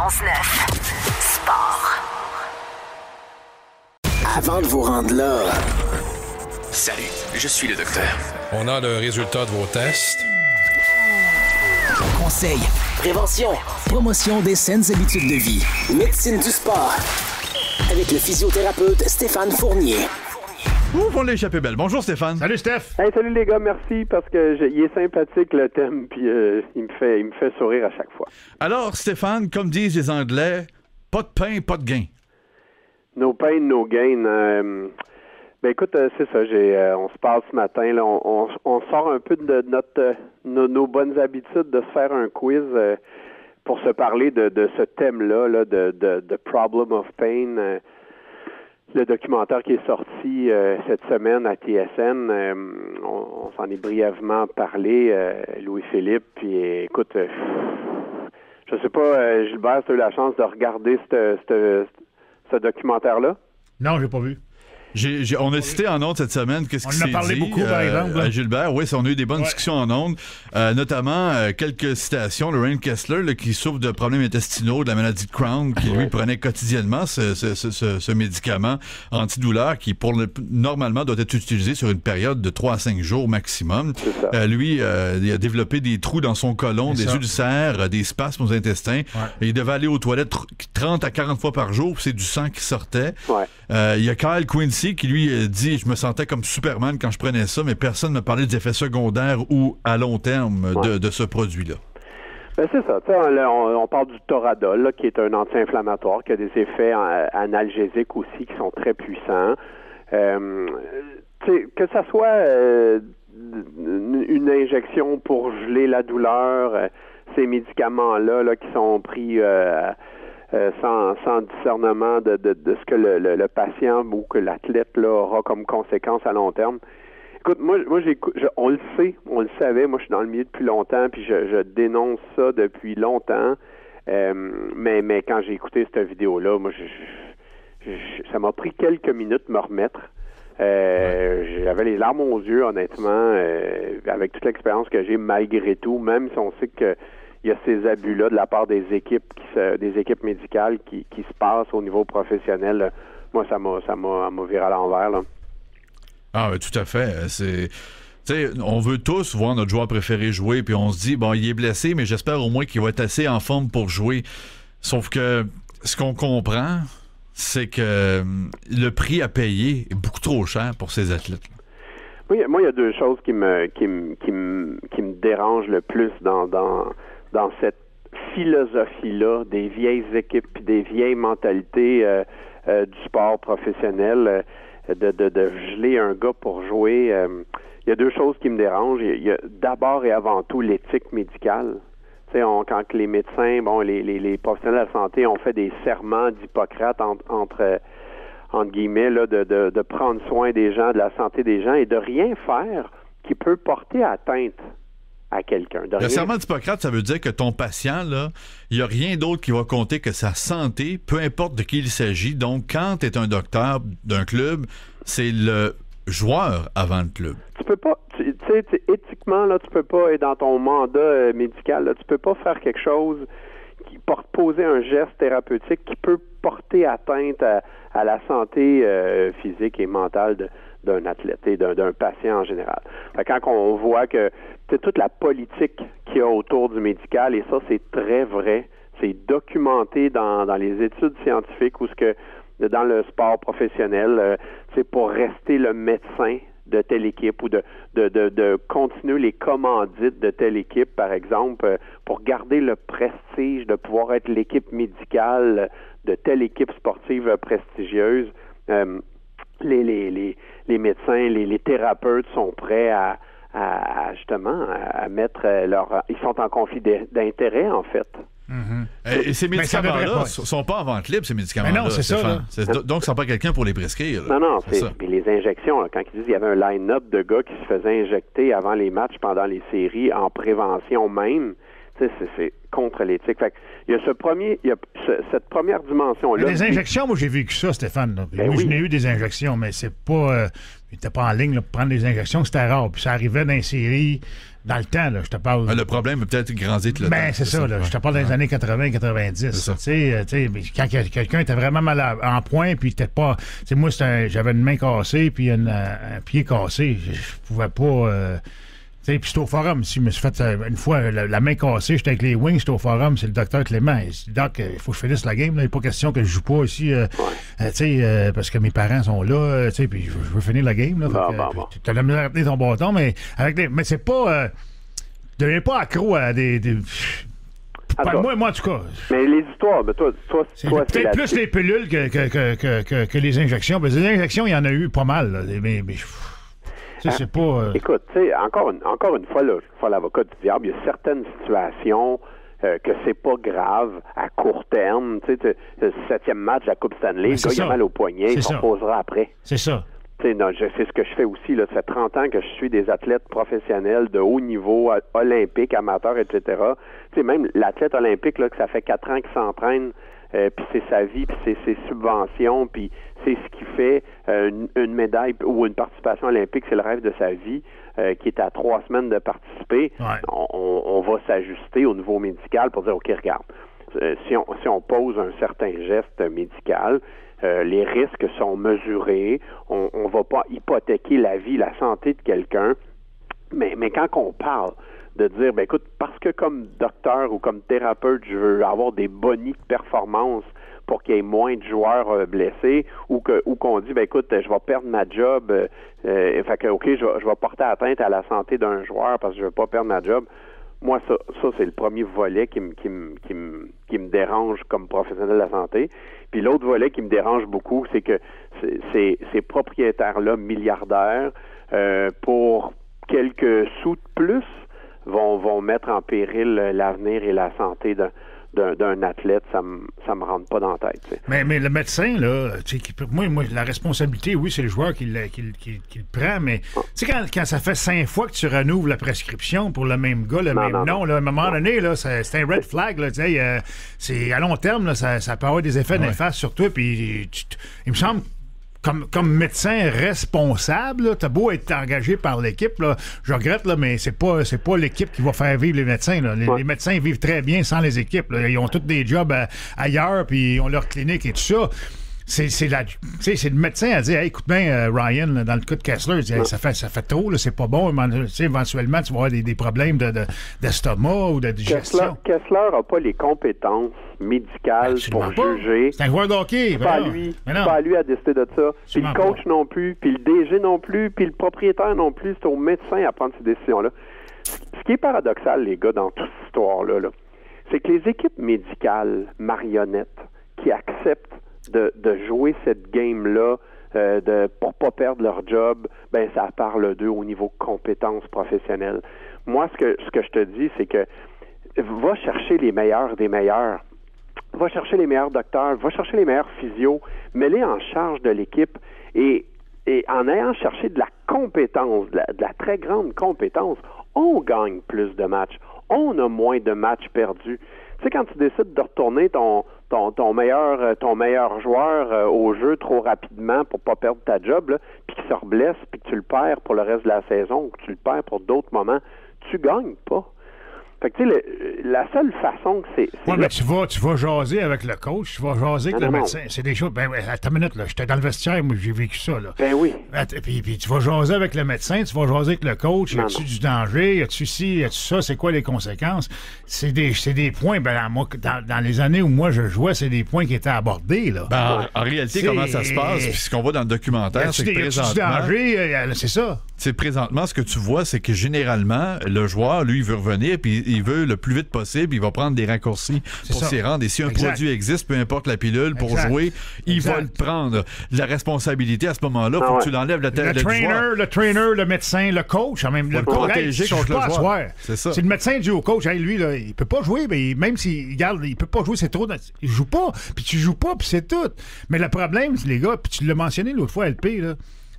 91.9. Sport. Avant de vous rendre là... Salut, je suis le docteur. On a le résultat de vos tests. Conseils, prévention, promotion des saines habitudes de vie, médecine du sport. Avec le physiothérapeute Stéphane Fournier. Ouf, on l'a échappé belle. Bonjour Stéphane. Salut Steph. Hey, salut les gars, merci parce que il est sympathique le thème puis il me fait sourire à chaque fois. Alors Stéphane, comme disent les Anglais, pas de pain, pas de gain. No pain, no gain. Ben écoute, c'est ça. On se parle ce matin. Là, on sort un peu de nos bonnes habitudes de se faire un quiz pour se parler de ce thème-là, là, de Problem of Pain. Le documentaire qui est sorti cette semaine à TSN, on s'en est brièvement parlé, Louis-Philippe, puis écoute, je sais pas, Gilbert, tu as eu la chance de regarder ce documentaire-là? Non, j'ai pas vu. On a cité en ondes cette semaine qu'est-ce qui s'est dit. On en a parlé beaucoup, par exemple. À Gilbert, oui, on a eu des bonnes discussions en ondes, notamment quelques citations. Lorraine Kessler, là, qui souffre de problèmes intestinaux, de la maladie de Crohn, qui lui prenait quotidiennement ce médicament antidouleur qui, normalement, doit être utilisé sur une période de 3 à 5 jours maximum. Lui, il a développé des trous dans son côlon, des ulcères, des spasmes aux intestins. Et il devait aller aux toilettes 30 à 40 fois par jour, c'est du sang qui sortait. Il y a Kyle Quincy qui lui dit « Je me sentais comme Superman quand je prenais ça, mais personne ne me parlait des effets secondaires ou à long terme de ce produit-là. » Ben c'est ça. On parle du Toradol, là, qui est un anti-inflammatoire, qui a des effets analgésiques aussi qui sont très puissants. Que ça soit une injection pour geler la douleur, ces médicaments-là là, qui sont pris... sans discernement de ce que le patient ou que l'athlète là, aura comme conséquence à long terme. Écoute, moi on le savait, moi je suis dans le milieu depuis longtemps, puis je dénonce ça depuis longtemps, mais quand j'ai écouté cette vidéo-là, moi ça m'a pris quelques minutes de me remettre. J'avais les larmes aux yeux, honnêtement, avec toute l'expérience que j'ai, malgré tout, même si on sait que il y a ces abus-là de la part des équipes médicales qui se passent au niveau professionnel. Là. Moi, ça m'a viré à l'envers. Là. Ah oui, tout à fait. On veut tous voir notre joueur préféré jouer, puis on se dit, bon, il est blessé, mais j'espère au moins qu'il va être assez en forme pour jouer. Sauf que ce qu'on comprend, c'est que le prix à payer est beaucoup trop cher pour ces athlètes-là. Oui, moi, il y a deux choses qui me dérangent le plus dans cette philosophie-là des vieilles équipes et des vieilles mentalités du sport professionnel, de geler un gars pour jouer. Il y a deux choses qui me dérangent. Il y a d'abord et avant tout l'éthique médicale. Quand les médecins, les professionnels de la santé ont fait des serments d'Hippocrate entre guillemets, là, de prendre soin des gens, de la santé des gens et de rien faire qui peut porter atteinte à quelqu'un. Le serment d'Hippocrate, ça veut dire que ton patient, là, il n'y a rien d'autre qui va compter que sa santé, peu importe de qui il s'agit. Donc, quand tu es un docteur d'un club, c'est le joueur avant le club. Tu peux pas, éthiquement, là, tu peux pas, et dans ton mandat médical, là, tu peux pas faire quelque chose qui poser un geste thérapeutique qui peut porter atteinte à la santé physique et mentale d'un athlète et d'un patient en général. Quand on voit que toute la politique qu'il y a autour du médical, et ça, c'est très vrai, c'est documenté dans les études scientifiques ou dans le sport professionnel, c'est pour rester le médecin de telle équipe ou de continuer les commandites de telle équipe, par exemple, pour garder le prestige de pouvoir être l'équipe médicale de telle équipe sportive prestigieuse. Les médecins, les thérapeutes sont prêts à justement à mettre ils sont en conflit d'intérêt, en fait. Et ces médicaments-là sont pas en vente libre, ces médicaments-là. Mais non, c'est ça. Donc, ça n'a pas quelqu'un pour les prescrire. Là. Non, c'est ça. Puis les injections, là, quand ils disent qu'il y avait un line-up de gars qui se faisaient injecter avant les matchs, pendant les séries, en prévention même, c'est contre l'éthique. Fait il y a cette première dimension-là. Mais les injections, moi, j'ai vécu ça, Stéphane. Moi, je n'ai eu des injections, mais c'est pas... il n'était pas en ligne là, pour prendre des injections, c'était rare. Puis ça arrivait dans les séries, Dans le temps, là, je te parle... Le problème peut être grandi avec le temps. Ben, c'est ça, là. Je te parle des années 80-90. Tu sais, mais quand quelqu'un était vraiment mal en point, puis t'étais pas... Tu sais, moi, j'avais une main cassée, puis un pied cassé. Je pouvais pas... Puis j'étais au forum, si je me suis fait une fois la main cassée, j'étais avec les Wings, j'étais au forum, c'est le docteur Clément. Il dit, Doc, il faut que je finisse la game, il n'est pas question que je joue pas ici, parce que mes parents sont là, puis je veux finir la game. Là, tu as la misère à tenir ton bâton, mais c'est pas... deviens pas accro à des moi, en tout cas. Mais les histoires, toi c'est peut-être plus les pilules que les injections. Les injections, il y en a eu pas mal, là, mais c'est pas... Écoute, tu sais, encore une fois, là, je fais l'avocat du diable, il y a certaines situations que c'est pas grave à court terme. Tu sais, le 7e match de la Coupe Stanley, le gars, il a mal au poignet, il reposera après. C'est ça. Tu sais, c'est ce que je fais aussi. Là. Ça fait 30 ans que je suis des athlètes professionnels de haut niveau, olympiques, amateurs, etc. Tu sais, même l'athlète olympique, là, que ça fait 4 ans qu'il s'entraîne, puis c'est sa vie, puis c'est ses subventions, puis c'est ce qui fait une médaille ou une participation olympique, c'est le rêve de sa vie, qui est à 3 semaines de participer. Ouais. On va s'ajuster au niveau médical pour dire, OK, regarde, si on pose un certain geste médical, les risques sont mesurés, on va pas hypothéquer la vie, la santé de quelqu'un, mais quand on parle de dire, ben écoute, parce que comme docteur ou comme thérapeute, je veux avoir des bonnies de performance pour qu'il y ait moins de joueurs blessés, ou qu'on dit, ben écoute, je vais perdre ma job, fait que, OK, je vais porter atteinte à la santé d'un joueur parce que je veux pas perdre ma job. Moi, ça c'est le premier volet qui me dérange comme professionnel de la santé. Puis l'autre volet qui me dérange beaucoup, c'est que ces propriétaires-là, milliardaires, pour quelques sous de plus, vont mettre en péril l'avenir et la santé d'un athlète. Ça me rentre pas dans la tête. T'sais. Mais le médecin, là, moi, la responsabilité, oui, c'est le joueur qui le prend, mais tu sais, quand ça fait 5 fois que tu renouves la prescription pour le même gars, nom, là, à un moment donné, là, c'est un red flag. Là, c'est à long terme, là, ça peut avoir des effets néfastes sur toi. Puis il me semble comme médecin responsable, t'as beau être engagé par l'équipe, là, je regrette, là, mais c'est pas l'équipe qui va faire vivre les médecins. Là. Les médecins vivent très bien sans les équipes. Là. Ils ont tous des jobs ailleurs, puis ils ont leur clinique et tout ça. C'est le médecin à dire, hey, écoute bien, Ryan, là, dans le cas de Kessler, il dit, hey, ça fait trop, là, c'est pas bon. Éventuellement, tu vas avoir des problèmes d'estomac ou de digestion. Kessler n'a pas les compétences médicales pour juger. C'est un joueur de hockey. C'est pas à lui à décider de ça. Puis le coach non plus, puis le DG non plus, puis le propriétaire non plus. C'est au médecin à prendre ces décisions-là. Ce qui est paradoxal, les gars, dans toute cette histoire-là, c'est que les équipes médicales marionnettes qui acceptent de jouer cette game-là pour pas perdre leur job, ben ça parle d'eux au niveau compétences professionnelles. Moi, ce que je te dis, c'est que va chercher les meilleurs des meilleurs. Va chercher les meilleurs docteurs, va chercher les meilleurs physios, mets-les en charge de l'équipe et en ayant cherché de la compétence, de la très grande compétence, on gagne plus de matchs. On a moins de matchs perdus. Tu sais, quand tu décides de retourner ton meilleur joueur au jeu trop rapidement pour pas perdre ta job, là, puis qu'il se reblesse, puis que tu le perds pour le reste de la saison, ou que tu le perds pour d'autres moments, tu gagnes pas. Fait que tu sais, la seule façon que c'est mais tu vas jaser avec le coach, tu vas jaser avec le médecin. C'est des choses. Ben, attends une minute, là. J'étais dans le vestiaire, moi, j'ai vécu ça, là. Ben oui. Puis tu vas jaser avec le médecin, tu vas jaser avec le coach. Y a-tu du danger? Y a-tu ci? Y a-tu ça? C'est quoi les conséquences? C'est des points, moi, dans les années où moi je jouais, c'est des points qui étaient abordés, là. Ben, en réalité, comment ça se passe? Puis ce qu'on voit dans le documentaire, c'est que présentement. Y a-tu du danger? C'est ça. C'est présentement, ce que tu vois, c'est que généralement, le joueur, lui, il veut revenir, puis il veut le plus vite possible, il va prendre des raccourcis pour s'y rendre. Et si un produit existe, peu importe la pilule, pour jouer, il va le prendre. La responsabilité à ce moment-là, il faut que tu l'enlèves le trainer, le médecin, le coach, même le protéger contre le joueur. C'est ça. Si le médecin dit au coach, hey, lui, là, il peut pas jouer, mais même s'il garde, il peut pas jouer, c'est trop. Il joue pas, puis tu joues pas, puis c'est tout. Mais le problème, les gars, puis tu l'as mentionné l'autre fois, LP, là.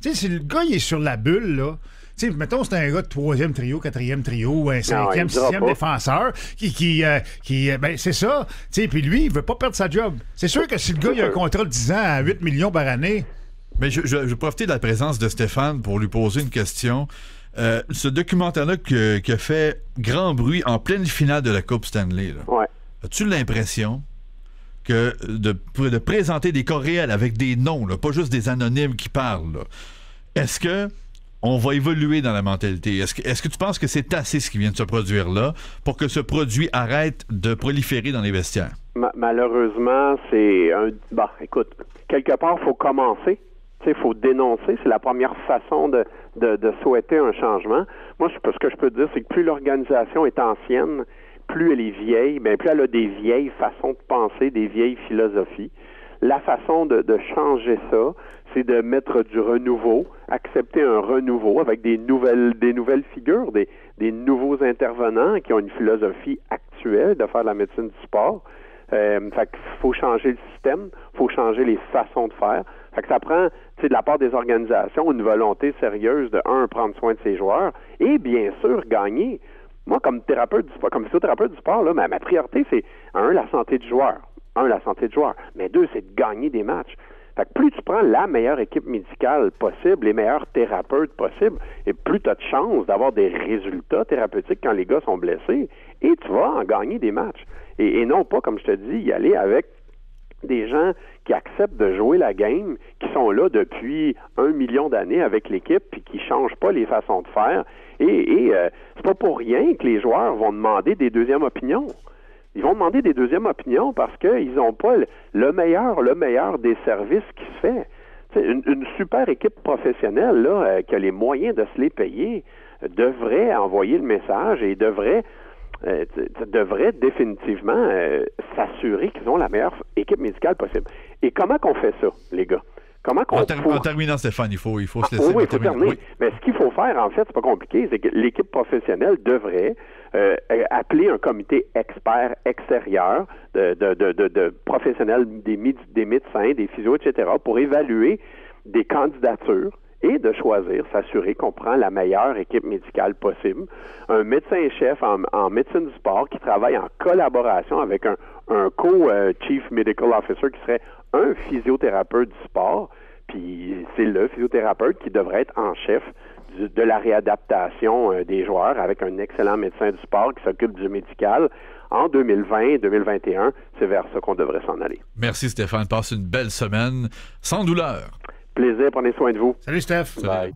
Tu sais, si le gars, il est sur la bulle, là. Tu sais, mettons, c'est un gars de 3e trio, 4e trio, un 5e, 6e défenseur qui ben, c'est ça. Tu sais, puis lui, il veut pas perdre sa job. C'est sûr que si le gars, il a un contrat de 10 ans à 8 millions par année. Mais je vais profiter de la présence de Stéphane pour lui poser une question. Ce documentaire-là qui a fait grand bruit en pleine finale de la Coupe Stanley, là. Ouais. As-tu l'impression que de présenter des cas réels avec des noms, là, pas juste des anonymes qui parlent, là, est-ce que on va évoluer dans la mentalité? Est-ce que tu penses que c'est assez ce qui vient de se produire là pour que ce produit arrête de proliférer dans les vestiaires? Malheureusement, c'est un... Bah, écoute, quelque part, il faut commencer. Il faut dénoncer. C'est la première façon de souhaiter un changement. Moi, ce que je peux te dire, c'est que plus l'organisation est ancienne, plus elle est vieille, bien, plus elle a des vieilles façons de penser, des vieilles philosophies. La façon de changer ça, c'est de mettre du renouveau, accepter un renouveau avec des nouvelles figures, des nouveaux intervenants qui ont une philosophie actuelle de faire de la médecine du sport. Fait qu'il faut changer le système, faut changer les façons de faire. Fait que ça prend, de la part des organisations, une volonté sérieuse de, prendre soin de ses joueurs et, bien sûr, gagner. Moi, comme thérapeute du sport, comme physiothérapeute du sport, là, ma priorité, c'est, la santé du joueur. La santé du joueur. Mais 2, c'est de gagner des matchs. Fait que plus tu prends la meilleure équipe médicale possible, les meilleurs thérapeutes possibles, et plus tu as de chances d'avoir des résultats thérapeutiques quand les gars sont blessés, et tu vas en gagner des matchs. Et non pas, comme je te dis, y aller avec des gens qui acceptent de jouer la game, qui sont là depuis 1 million d'années avec l'équipe, puis qui changent pas les façons de faire. Et c'est pas pour rien que les joueurs vont demander des deuxièmes opinions. Ils vont demander des deuxièmes opinions parce qu'ils n'ont pas le meilleur des services qui se fait. Une super équipe professionnelle là, qui a les moyens de se les payer devrait envoyer le message et devrait définitivement s'assurer qu'ils ont la meilleure équipe médicale possible. Et comment qu'on fait ça, les gars? En terminant, Stéphane, il faut se laisser... Oui, il faut terminer. Oui. Mais ce qu'il faut faire, en fait, c'est pas compliqué, c'est que l'équipe professionnelle devrait appeler un comité expert extérieur de professionnels, des médecins, des physios, etc., pour évaluer des candidatures et de choisir, s'assurer qu'on prend la meilleure équipe médicale possible. Un médecin-chef en médecine du sport qui travaille en collaboration avec un co-chief medical officer qui serait un physiothérapeute du sport, puis c'est le physiothérapeute qui devrait être en chef de la réadaptation des joueurs avec un excellent médecin du sport qui s'occupe du médical. En 2020-2021, c'est vers ça qu'on devrait s'en aller. Merci Stéphane, passe une belle semaine, sans douleur. Plaisir, prenez soin de vous. Salut Steph. Bye.